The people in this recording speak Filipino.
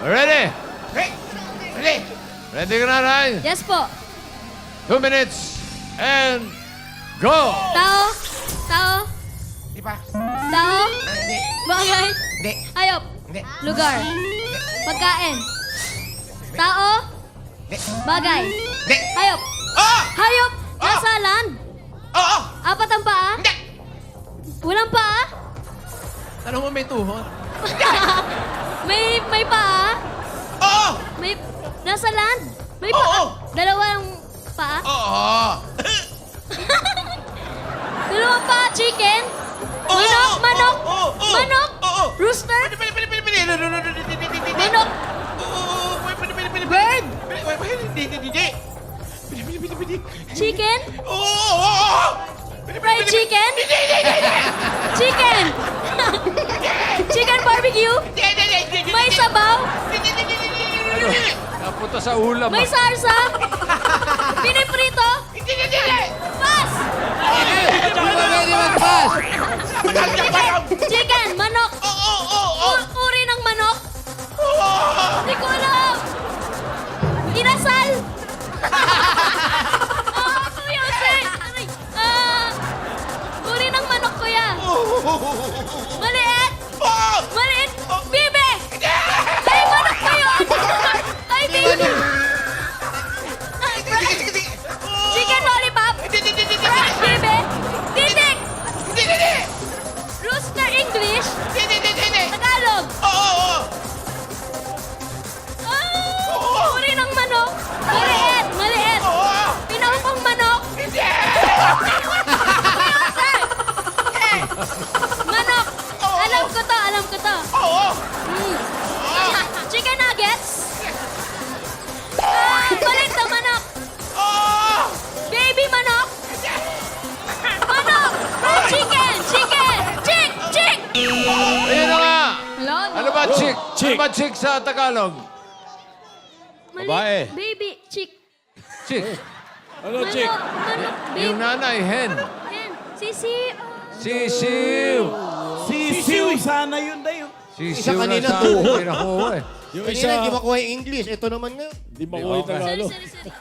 Ready? Ready? Ready ka na, Ryan? Yes po. 2 minutes and go! Tao. Tao. Di ba? Tao. Hindi. Bagay. Hindi. Hayop. Hindi. Lugar. Pagkain. Tao. Hindi. Bagay. Hindi. Hayop. Oo! Hayop. Nasa land. Oo! Apat ang paa. Hindi. Walang paa. Tanong mo may tuhod. May paa. Oo! May nasa land. May Oo. paa. Dalawang paa. Oo! Dalawang paa. Chicken. Oo. Manok. Manok. Oo. Oo. Manok. Oo. Rooster. Pwede. Manok. Oo. Pwede. Bird. Hindi. Pwede. Chicken. Oo. Fried chicken. Chicken. Chicken barbecue. May sabaw. Napunta sa ulam. May sarsa. Piniprito. Pas. Chicken. Manok. Uri ng manok. Hindi ko alam. Inasal. Kuya Jose. Aray. Uri ng manok, kuya. Maliit. Maliit. Bibe. Ay, manok pa yun. Ay, bibe. Chicken lollipop. Fresh bibe. Titik. Rooster English. Tagalog. Uri ng manok. Maliit. Maliit. Pinahukong manok. Manok. Alam ko to. Alam ko to. Chicken nuggets. Balik na manok. Baby manok. Manok. Fried chicken. Chicken. Chick. Ayun na nga! Hello? Ano ba chick? Chick. Ano ba chick sa Tagalog? Babae. Baby. Chick. Chick. Ano, chick? Manok. Yung Baby. nanay, hen. Yan. Sisi. Sisiw. Sisiw. Sana yun tayo. Sisiw na kanina, sa akin. tuhod. Pinakuha eh. Yung Kanina, hindi makuha yung English. Ito naman nga. Hindi makuha yung Okay. Tagalog. Sorry.